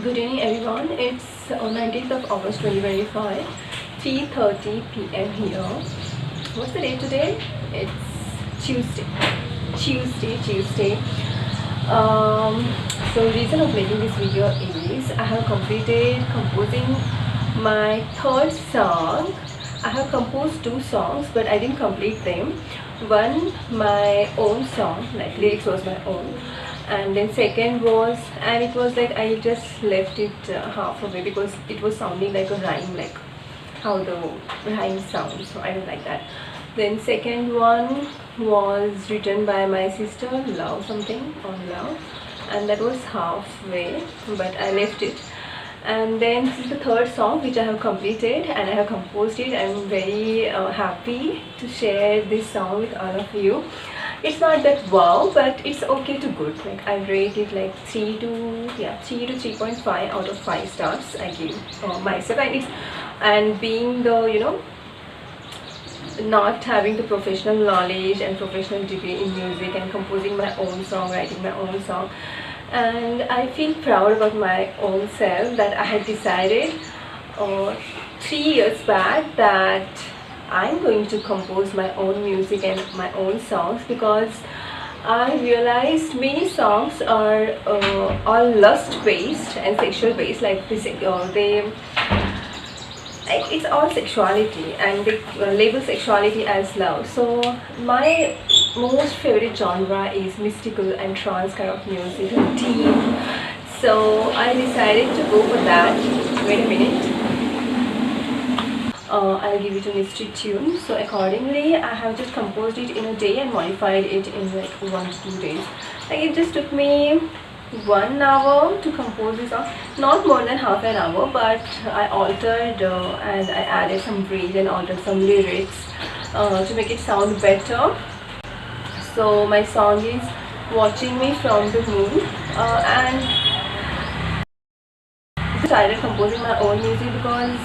Good evening everyone, it's on 19th of August 2025, 3:30 p.m. here. What's the date today? It's Tuesday. Um, so reason of making this video is I have completed composing my third song. I have composed two songs but I didn't complete them. One my own song, like lyrics was my own, and then second was, and it was like I just left it halfway because it was sounding like a rhyme, like how the rhyme sounds, so I don't like that. Then second one was written by my sister, Love something on Love, and that was halfway but I left it. And then this is the third song which I have completed and I have composed it. I'm very happy to share this song with all of you. It's not that wow, but it's okay to good. Like I rate it like 3 to 3.5 out of 5 stars I give myself. And being the not having the professional knowledge and professional degree in music and composing my own song, writing my own song, and I feel proud about my own self that I had decided 3 years back that I'm going to compose my own music and my own songs, because I realized many songs are all lust based and sexual based, like it's all sexuality and they label sexuality as love. So my most favorite genre is mystical and trance kind of music, deep. So I decided to go for that. Wait a minute. I'll give it a mystery tune. So accordingly I have just composed it in a day and modified it in like 1 to 2 days. Like it just took me 1 hour to compose this song, not more than half an hour, but I altered and I added some breathe and altered some lyrics to make it sound better. So my song is Watching Me from the Moon, and I started composing my own music because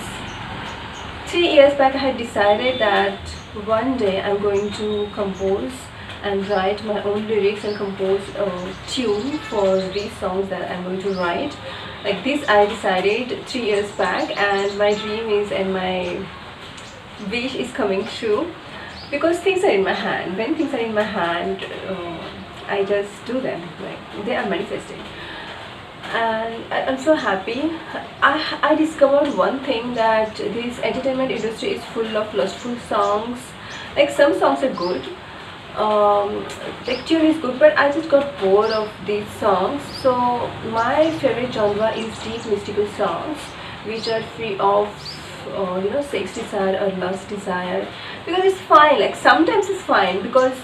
3 years back I had decided that one day I'm going to compose and write my own lyrics and compose a tune for these songs that I'm going to write. Like this I decided 3 years back, and my dream is and my wish is coming true because things are in my hand. When things are in my hand, I just do them, like they are manifesting. And I'm so happy. I discovered one thing, that this entertainment industry is full of lustful songs. Like some songs are good, like tune is good, but I just got bored of these songs. So my favorite genre is deep mystical songs which are free of sex desire or lust desire, because it's fine. Like sometimes it's fine because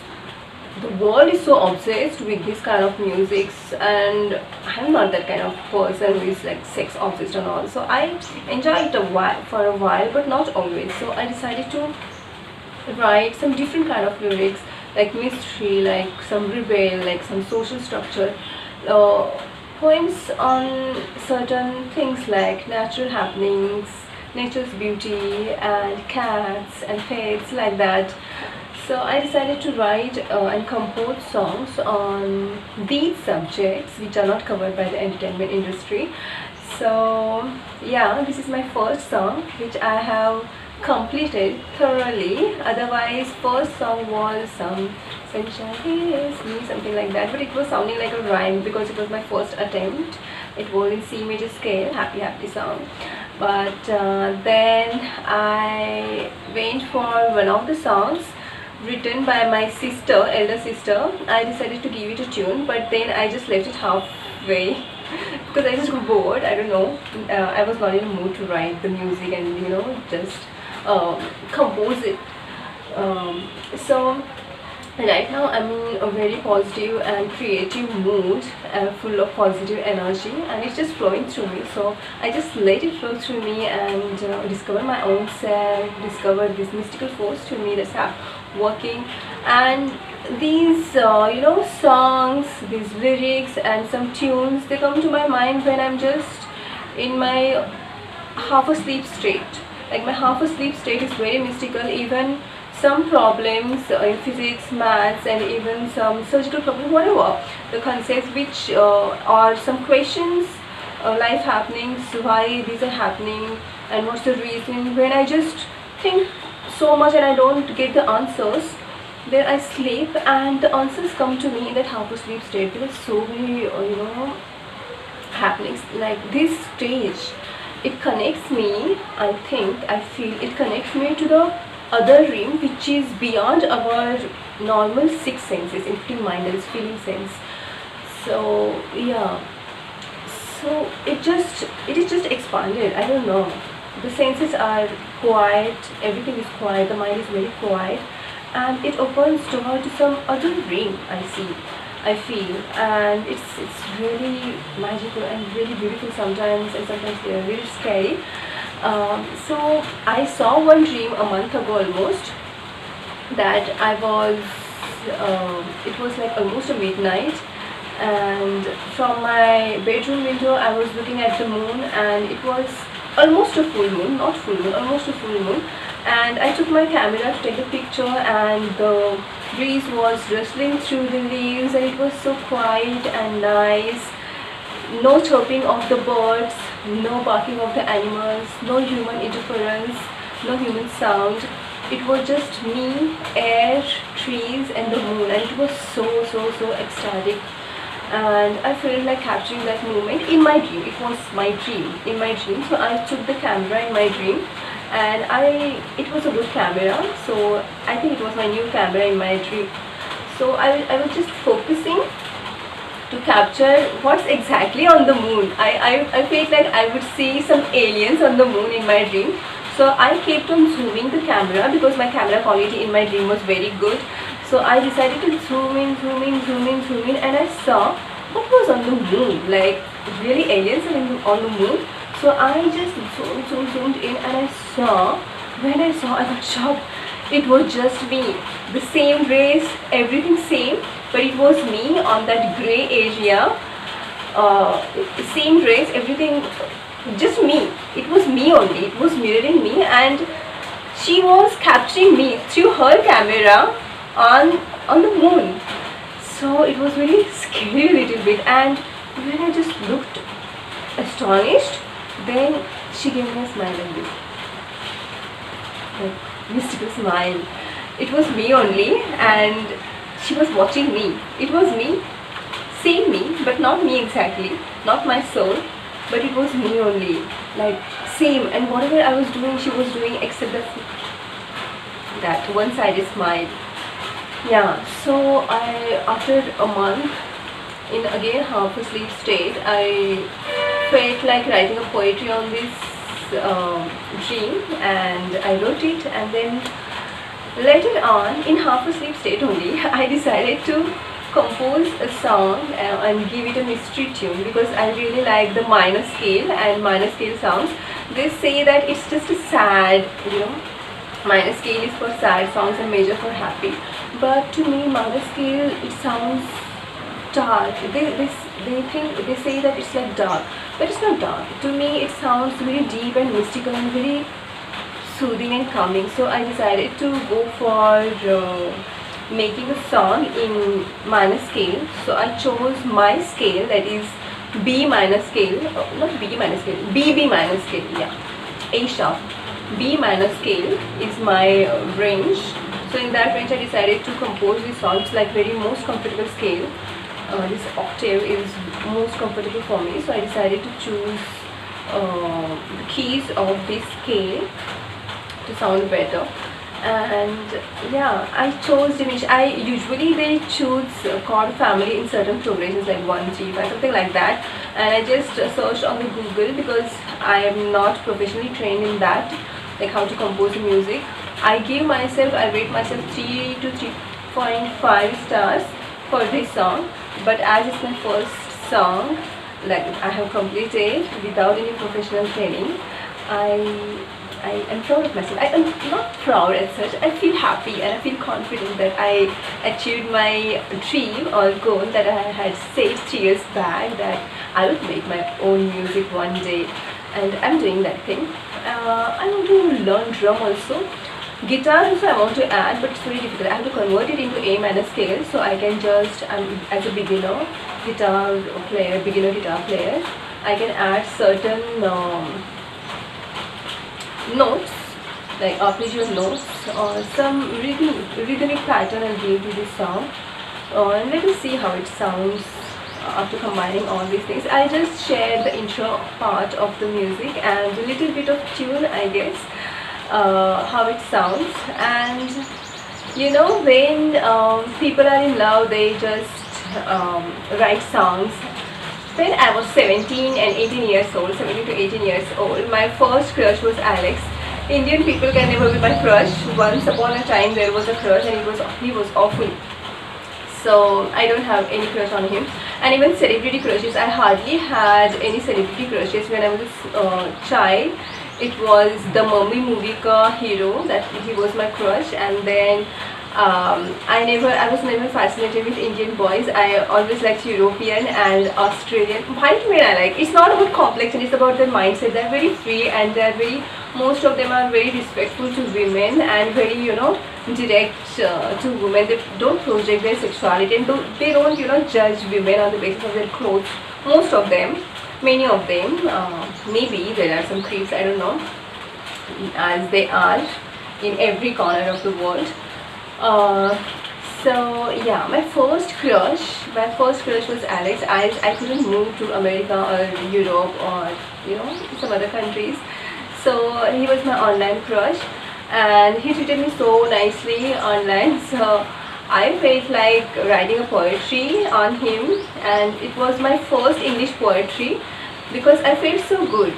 the world is so obsessed with this kind of music, and I'm not that kind of person who is like sex obsessed and all. So I enjoy it for a while, but not always. So I decided to write some different kind of lyrics, like mystery, like some rebel, like some social structure, poems on certain things like natural happenings, nature's beauty, and cats and pets, like that. So I decided to write and compose songs on these subjects which are not covered by the entertainment industry. So yeah, this is my first song which I have completed thoroughly. Otherwise first song was some sunshine is me, something like that, but it was sounding like a rhyme because it was my first attempt. It was in C major scale, happy song. But then I went for one of the songs written by my sister, elder sister. I decided to give it a tune, but then I just left it halfway because I just got bored. I don't know, I was not in the mood to write the music and just compose it. So right now I'm in a very positive and creative mood, full of positive energy, and it's just flowing through me. So I just let it flow through me and discover my own self, discover this mystical force to me that's working. And these songs, these lyrics and some tunes, they come to my mind when I'm just in my half asleep state. Like my half asleep state is very mystical. Even some problems in physics, maths, and even some surgical problems, whatever the concepts which or some questions life happenings, why these are happening and what's the reason. When I just think so much and I don't get the answers, then I sleep and the answers come to me in that half asleep state. There are so many happenings like this stage. It connects me, I feel it connects me to the other realm which is beyond our normal six senses, including mind and feeling sense. So yeah, so it is just expanded. I don't know, the senses are quiet, everything is quiet, the mind is very quiet, and it opens door to some other realm. I feel, and it's really magical and really beautiful sometimes, and sometimes they are really scary. So I saw one dream a month ago almost, that I was it was like almost a midnight, and from my bedroom window I was looking at the moon, and it was almost a full moon, not full moon, almost a full moon. And I took my camera to take a picture, and the breeze was rustling through the leaves, and it was so quiet and nice. No chirping of the birds, no barking of the animals, no human interference, no human sound. It was just me, air, trees and the moon, and it was so ecstatic. And I felt like capturing that moment in my dream. It was my dream, in my dream. So I took the camera in my dream, and it was a good camera, so I think it was my new camera in my dream. So I was just focusing to capture what's exactly on the moon. I felt like I would see some aliens on the moon in my dream. So I kept on zooming the camera because my camera quality in my dream was very good. So I decided to zoom in, and I saw what was on the moon, like really aliens are on the moon. So I just zoomed in, and I saw, when I saw, I got shocked. It was just me, the same race, everything same, but it was me on that grey area, same race, everything, just me. It was me only, it was mirroring me, and she was capturing me through her camera on the moon. So it was really scary a little bit, and when I just looked astonished, then she gave me a smile like this, like mystical smile. It was me only, and she was watching me. It was me, same me, but not me exactly, not my soul, but it was me only, like same. And whatever I was doing, she was doing, except that one-sided smile. Yeah, so after a month, in again half asleep state, I felt like writing a poetry on this dream, and I wrote it. And then later on, in half asleep state only, I decided to compose a song and give it a mystery tune, because I really like the minor scale and minor scale sounds. They say that it's just a sad, minor scale is for sad songs and major for happy, but to me minor scale, it sounds dark. They say that it's like dark, but it's not dark. To me it sounds very deep and mystical and very soothing and calming. So I decided to go for making a song in minor scale. So I chose my scale, that is B minor scale, not B minor scale, B minor scale, yeah, A sharp. B minor scale is my range. So in that range I decided to compose this song. It's like very most comfortable scale. This octave is most comfortable for me, so I decided to choose the keys of this scale to sound better. And yeah, I chose diminished. I usually they choose chord family in certain progressions like 1, 3, 5, something like that, and I just searched on the Google, because I am not professionally trained in that, like how to compose music. I rate myself 3 to 3.5 stars for this song, but as it's my first song, like I have completed without any professional training, I am proud of myself. I am not proud as such. I feel happy and I feel confident that I achieved my dream or goal that I had set 3 years back, that I would make my own music one day, and I'm doing that thing. I want to learn drum also. Guitar also I want to add, but it's very difficult. I have to convert it into A minor scale, so I can just, as a beginner guitar player, I can add certain notes, like arpeggio notes or some rhythmic pattern I'll give to this song. And let us see how it sounds after combining all these things. I just shared the intro part of the music and a little bit of tune, I guess, how it sounds. And you know, when people are in love, they just write songs. When I was 17 and 18 years old, 17 to 18 years old, my first crush was Alex. Indian people can never be my crush. Once upon a time there was a crush and he was awful. So I don't have any crush on him. And even celebrity crushes, I hardly had any celebrity crushes when I was a child. It was the Mummy movie ka hero that he was my crush. And then I was never fascinated with Indian boys. I always liked European and Australian. White men I like. It's not about complexion, it's about their mindset. They're very free and most of them are very respectful to women and very, direct to women. They don't project their sexuality and they don't, judge women on the basis of their clothes. Most of them, many of them, maybe there are some creeps, I don't know, as they are in every corner of the world. So yeah, my first crush was Alex. I couldn't move to America or Europe or some other countries, so he was my online crush and he treated me so nicely online. So I felt like writing a poetry on him, and it was my first English poetry because I felt so good.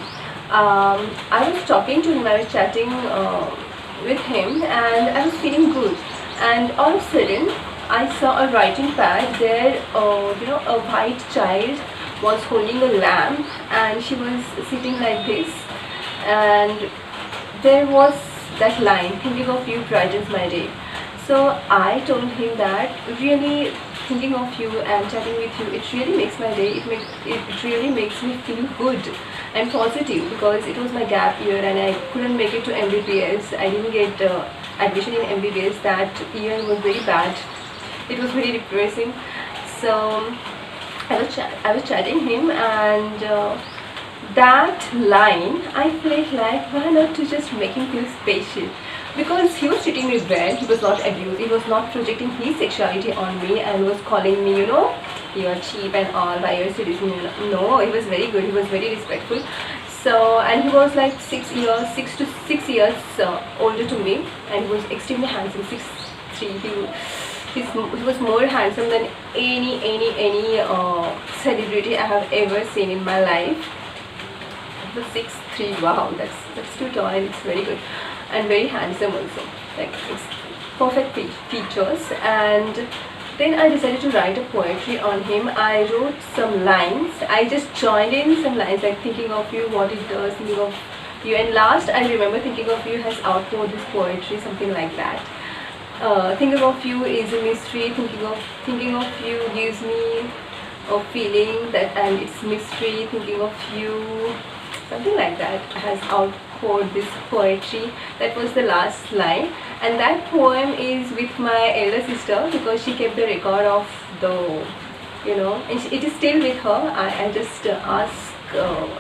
I was talking to him, I was chatting with him, and I was feeling good. And all of a sudden, I saw a writing pad there. A white child was holding a lamp, and she was sitting like this. And there was that line, "Thinking of you brightens my day." So I told him that really thinking of you and chatting with you, it really makes my day. It really makes me feel good and positive because it was my gap year and I couldn't make it to MBBS. I didn't get admission in MBBS. That year was very bad. It was very depressing. So I was chatting him, and that line, I felt like why not to just make him feel special, because he was treating me well. He was not abused. He was not projecting his sexuality on me and was calling me, you're cheap and all by your citizen. No, he was very good. He was very respectful. So, and he was like 6 years older to me, and he was extremely handsome, 6'3". He was more handsome than any celebrity I have ever seen in my life. He was 6'3". Wow, that's too tall and it's very good and very handsome also. Like it's perfect features. And then I decided to write a poetry on him. I wrote some lines. I just joined in some lines like thinking of you, what it does, thinking of you. And last, I remember thinking of you has outpoured this poetry, something like that. Thinking of you is a mystery. Thinking of you gives me a feeling that, and it's mystery. Thinking of you, something like that, has outpoured this poetry. That was the last line, and that poem is with my elder sister because she kept the record of the, and it is still with her. I just asked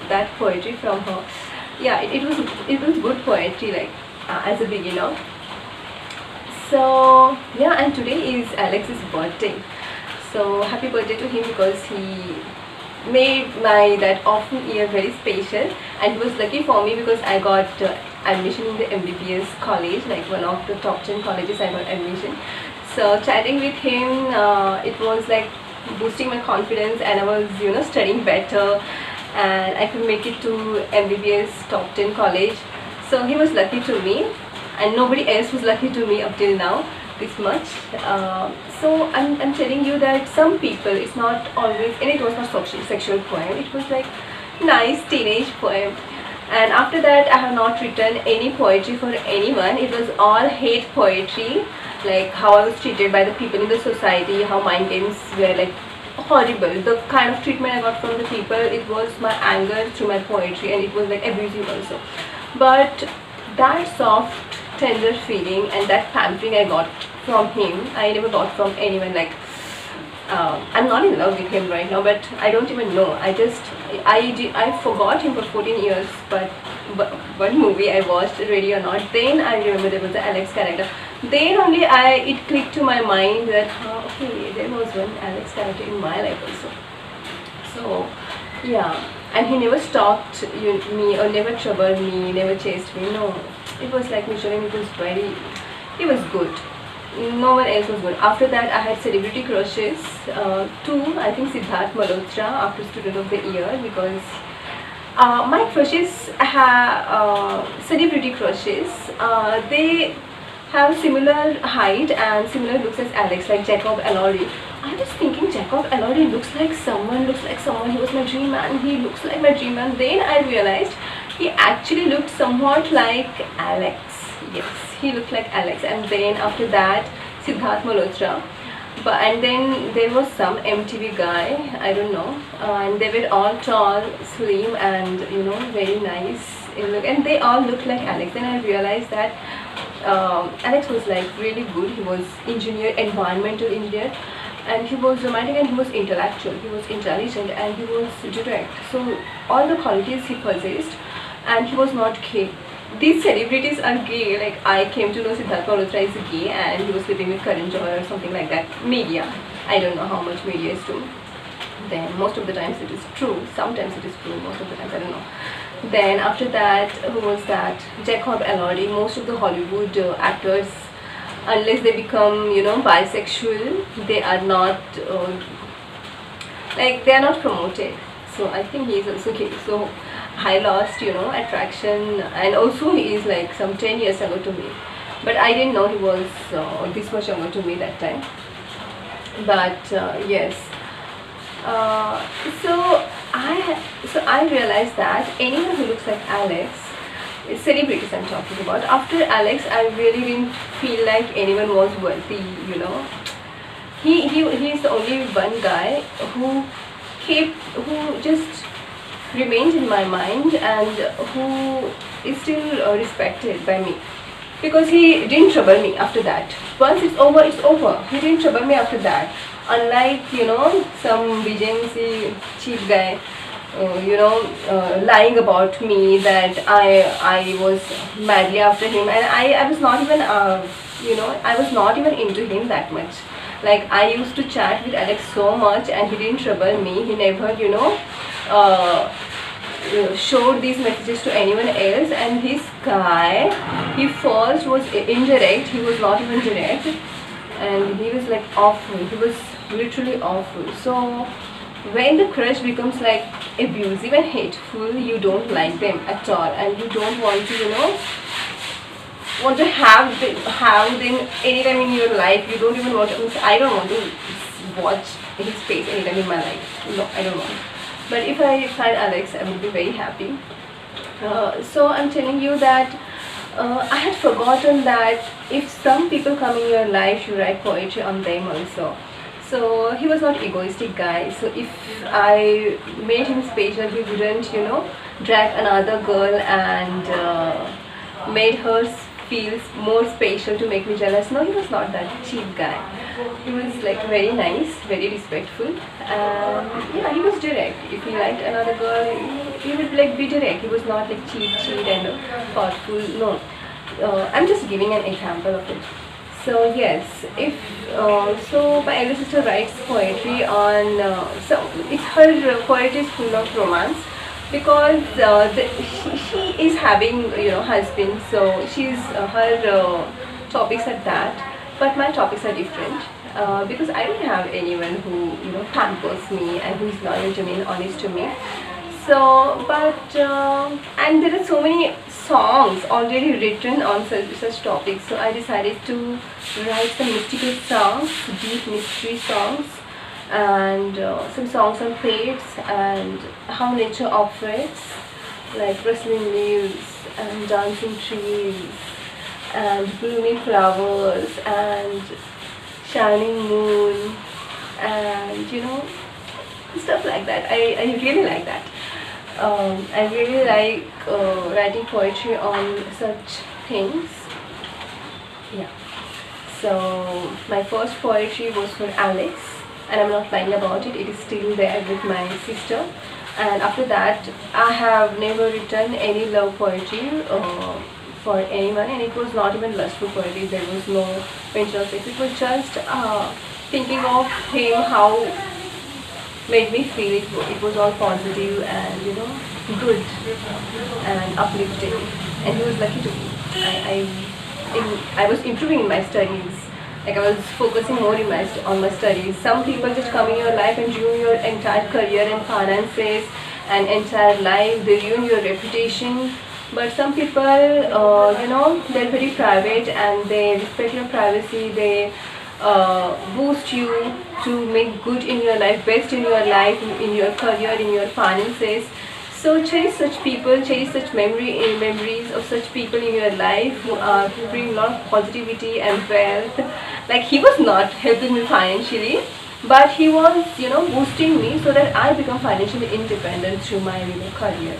that poetry from her. Yeah, it was good poetry, like as a beginner. So yeah, and today is Alex's birthday. So happy birthday to him because he made that awful year very special, and it was lucky for me because I got admission in the MBBS college, like one of the top 10 colleges. I got admission. So chatting with him, it was like boosting my confidence, and I was studying better, and I could make it to MBBS top 10 college. So he was lucky to me, and nobody else was lucky to me up till now, this much. So I'm telling you that some people, it's not always, and it was not sexual poem, it was like nice teenage poem. And after that I have not written any poetry for anyone. It was all hate poetry, like how I was treated by the people in the society, how mind games were like horrible. The kind of treatment I got from the people, it was my anger through my poetry, and it was like abusive also. But that soft tender feeling and that pampering I got from him, I never got from anyone. Like I'm not in love with him right now, but I don't even know. I forgot him for 14 years, but one movie I watched, Ready or Not, then I remember there was the Alex character. Then only it clicked to my mind that okay, there was one Alex character in my life also. So yeah, and he never stalked me or never troubled me, never chased me. No, it was like mutual, and it was good. No one else was good. After that, I had celebrity crushes. Two, I think Siddharth Malhotra after Student of the Year, because my crushes have celebrity crushes. They have similar height and similar looks as Alex, like Jacob Elordi. I was thinking Jacob Elordi looks like someone. He was my dream man. He looks like my dream man. Then I realized he actually looked somewhat like Alex. Yes, he looked like Alex. And then after that, Siddharth Malhotra. And then there was some MTV guy, I don't know, and they were all tall, slim, and very nice in look, and they all looked like Alex. Then I realized that Alex was like really good. He was environmental engineer, and he was romantic, and he was intellectual, he was intelligent, and he was direct. So all the qualities he possessed, and he was not gay. These celebrities are gay. Like, I came to know Siddharth Malhotra is gay, and he was sleeping with Karan Johar or something like that. Media, I don't know how much media is true. Then most of the times it is true. Sometimes it is true. Most of the times I don't know. Then after that, who was that? Jacob Elordi. Most of the Hollywood actors, unless they become bisexual, they are not they are not promoted. So I think he is also gay. So I lost attraction, and also he is like some 10 years ago to me, but I didn't know he was this much younger to me that time. But yes, so I realized that anyone who looks like Alex, celebrities I'm talking about, after Alex I really didn't feel like anyone was worthy. He is the only one guy who just remained in my mind, and who is still respected by me, because he didn't trouble me after that. Once it's over, it's over. He didn't trouble me after that. Unlike some BJMC cheap guy, lying about me that I was madly after him, and I was not even I was not even into him that much. Like, I used to chat with Alex so much, and he didn't trouble me. He never showed these messages to anyone else. And this guy, he first was indirect. He was not even direct, and he was like awful. He was literally awful. So when the crush becomes like abusive and hateful, you don't like them at all, and you don't want to have them anytime in your life. You don't even want to. I don't want to watch his face anytime in my life. No, I don't want. But if I find Alex, I will be very happy. So I'm telling you that I had forgotten that if some people come in your life, you write poetry on them also. So he was not egoistic guy. So if I made him special, he wouldn't drag another girl and made her feel more special to make me jealous. No, he was not that cheap guy. He was like very nice, very respectful, and yeah, he was direct. If he liked another girl, he would like be direct. He was not like cheat and thoughtful. No, I'm just giving an example of it. So yes, if so, my elder sister writes poetry on. So it's her poetry is full of romance, because she is having husband, so she's her topics are that, but my topics are different, because I don't have anyone who pampers me and who is loyal to me and honest to me. So but and there are so many songs already written on such topics, so I decided to write some mystical songs, deep mystery songs, and some songs on fates and how nature operates, like rustling leaves and dancing trees and blooming flowers and shining moon, and stuff like that. I really like that. I really like writing poetry on such things. Yeah. So my first poetry was for Alex. and I'm not lying about it. It is still there with my sister. And after that, I have never written any love poetry for anyone, and it was not even lustful poetry. There was no mention of sex. It was just thinking of him, how made me feel it was all positive and good and uplifting, and he was lucky to be. I was improving in my studies. Like I was focusing more on my studies. Some people just come in your life and ruin your entire career and finances and entire life. They ruin your reputation. But some people, they're very private and they respect your privacy. They boost you to make good in your life, best in your life, in your career, in your finances. So cherish such people, cherish such memories of such people in your life who bring a lot of positivity and wealth. Like he was not helping me financially, but he was, boosting me so that I become financially independent through my career.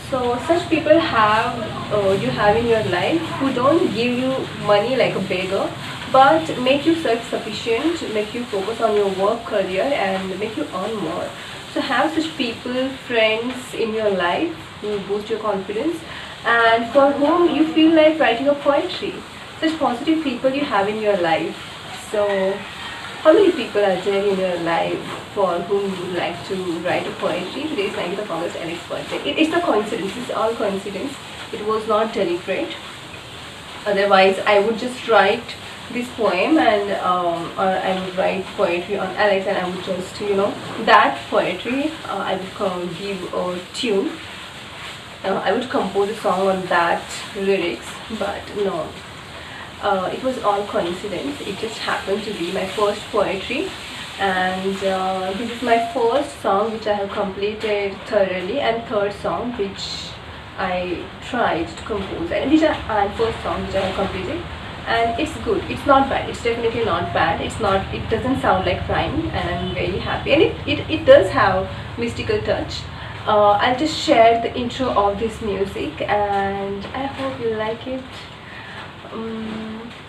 So such people you have in your life who don't give you money like a beggar, but make you self-sufficient, make you focus on your work career and make you earn more. So have such people, friends in your life who boost your confidence and for whom you feel like writing a poetry. Such positive people you have in your life. So how many people are there in your life for whom you would like to write a poetry? Today is 9th of August, Alex's birthday. It's a coincidence, it's all coincidence. It was not deliberate. Otherwise, I would just write this poem and or I would write poetry on Alex and I would just, that poetry, I would give a tune. I would compose a song on that lyrics, but no. It was all coincidence. It just happened to be my first poetry, and this is my first song which I have completed thoroughly, and third song which I tried to compose, and first song which I have completed, and it's good. It's not bad. It's definitely not bad. It doesn't sound like rhyme, and I'm very happy. And it does have mystical touch. I'll just share the intro of this music, and I hope you like it.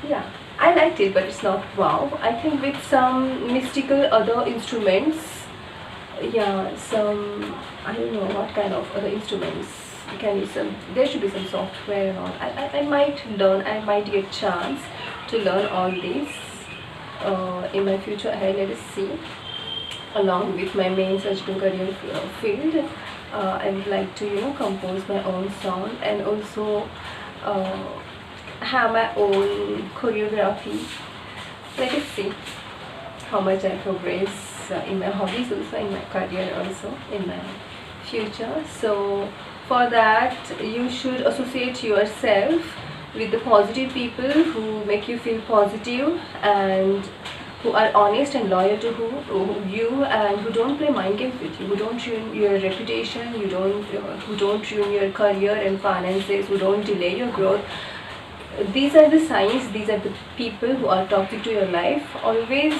Yeah, I liked it, but it's not wow. I think with some mystical other instruments, yeah, some, I don't know what kind of other instruments can use. There should be some software and all. I might learn. I might get a chance to learn all this in my future ahead. Let us see. Along with my main surgical career field, I would like to compose my own song and also have my own choreography. Let us see how much I progress in my hobbies, also in my career, also in my future. So for that, you should associate yourself with the positive people who make you feel positive and who are honest and loyal to you, and who don't play mind games with you, who don't ruin your reputation, who don't ruin your career and finances, who don't delay your growth. These are the signs, these are the people who are toxic to your life. Always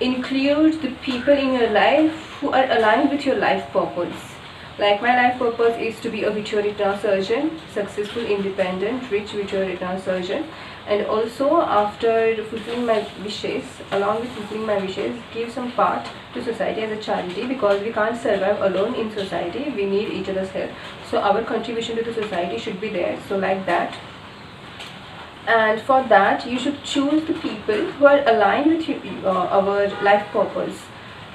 include the people in your life who are aligned with your life purpose. Like my life purpose is to be a vitreoretinal surgeon, successful, independent, rich vitreoretinal surgeon, and also after fulfilling my wishes, along with fulfilling my wishes, give some part to society as a charity, because we can't survive alone in society. We need each other's help. So our contribution to the society should be there. So like that. And for that, you should choose the people who are aligned with our life purpose.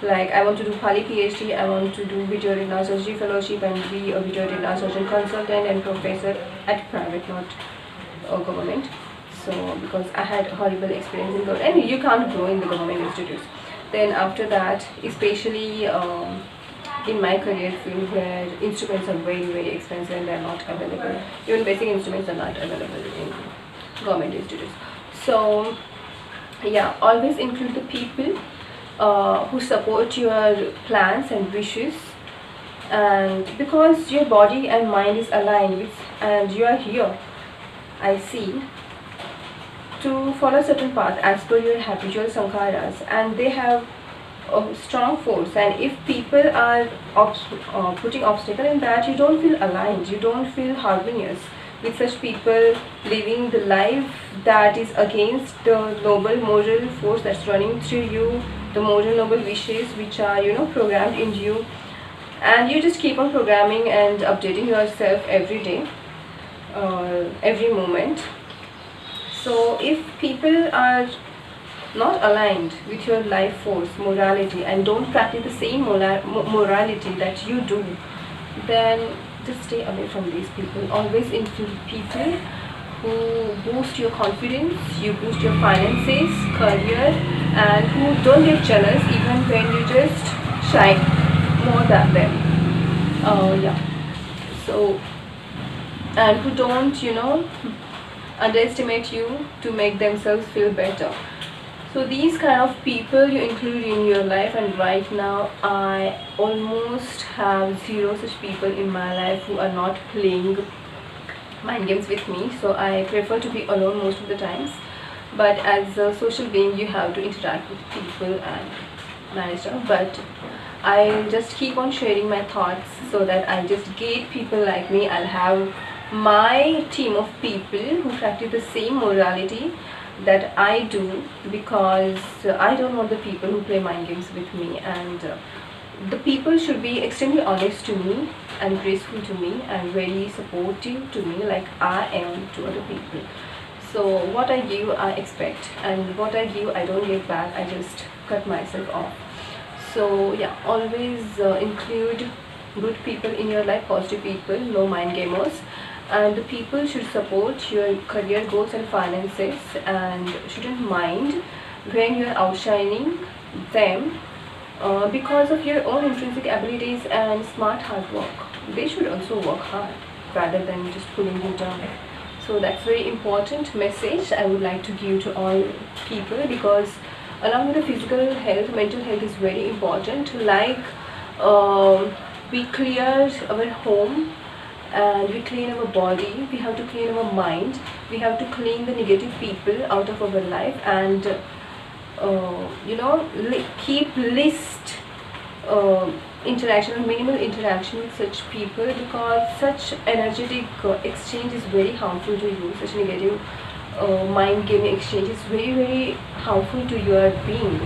Like I want to do Pali PhD, I want to do vitreoretinal surgery fellowship and be a vitreoretinal surgeon consultant and professor at private, not government. So because I had horrible experience in government, and you can't grow in the government institutes. Then after that, especially in my career field where instruments are very expensive and they are not available, even basic instruments are not available in government institutes. So yeah, always include the people who support your plans and wishes, and because your body and mind is aligned with, and you are here, I see, to follow certain path as per your habitual sankharas, and they have a strong force. And if people are putting obstacle in that, you don't feel aligned, you don't feel harmonious, with such people living the life that is against the noble moral force that's running through you, the moral noble wishes which are, programmed in you, and you just keep on programming and updating yourself every day, every moment. So if people are not aligned with your life force, morality, and don't practice the same morality that you do, then just stay away from these people. Always include people who boost your confidence, you boost your finances, career, and who don't get jealous even when you just shine more than them. Yeah. So, and who don't, underestimate you to make themselves feel better. So these kind of people you include in your life, and right now I almost have zero such people in my life who are not playing mind games with me. So I prefer to be alone most of the times, but as a social being you have to interact with people and manage stuff. But I just keep on sharing my thoughts so that I just get people like me. I'll have my team of people who practice the same morality that I do, because I don't want the people who play mind games with me, and the people should be extremely honest to me and graceful to me and very supportive to me, like I am to other people. So what I give I expect, and what I give I don't give back. I just cut myself off. So yeah, always include good people in your life, positive people, no mind gamers. And the people should support your career goals and finances, and shouldn't mind when you are outshining them because of your own intrinsic abilities and smart hard work. They should also work hard rather than just pulling you down. So that's very important message I would like to give to all people, because along with the physical health, mental health is very important. Like we clear our home and we clean our body, we have to clean our mind, we have to clean the negative people out of our life, and keep list interaction or minimal interaction with such people, because such energetic exchange is very harmful to you. Such negative mind gaming exchange is very very harmful to your being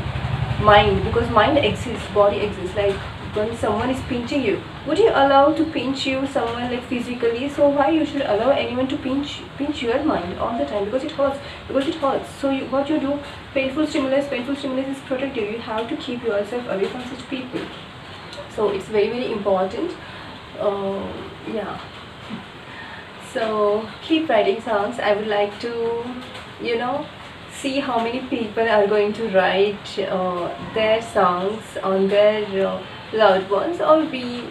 mind, because mind exists, body exists. Like when someone is pinching you, would you allow to pinch you someone like physically? So why you should allow anyone to pinch your mind all the time? Because it hurts. So what you do, painful stimulus is protective. You have to keep yourself away from such people. So it's very very important. Yeah. So keep writing songs. I would like to see how many people are going to write their songs on their loved ones, or be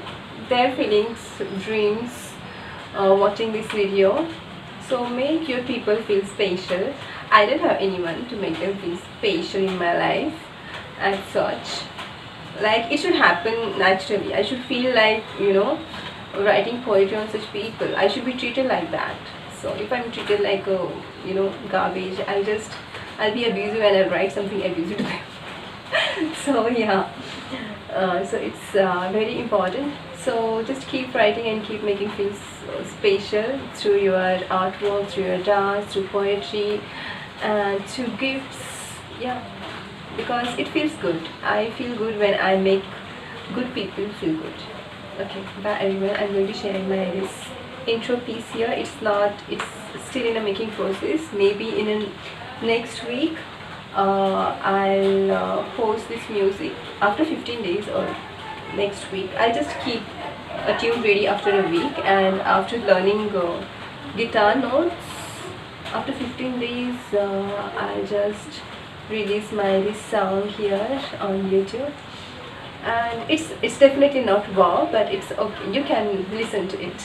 their feelings, dreams watching this video. So make your people feel special. I don't have anyone to make them feel special in my life as such. Like it should happen naturally. I should feel like writing poetry on such people. I should be treated like that. So if I'm treated like garbage, I'll be abusive and I'll write something abusive to them. So yeah, so it's very important. So just keep writing and keep making things special through your artwork, through your dance, through poetry, and through gifts. Yeah, because it feels good. I feel good when I make good people feel good. Okay, bye everyone. I'm going to share this intro piece here. It's still in a making process. Maybe in a next week I'll post this music after 15 days, or next week. I'll just keep a tune ready after a week, and after learning guitar notes, after 15 days I'll just release this song here on YouTube. And it's definitely not wow, but it's okay, you can listen to it.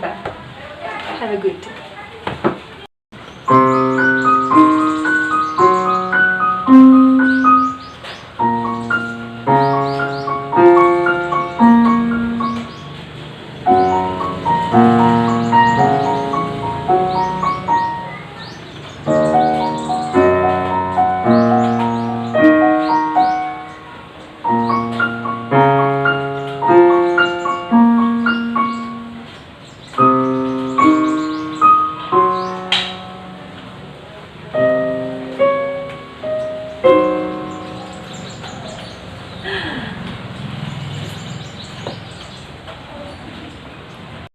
Bye, have a good day.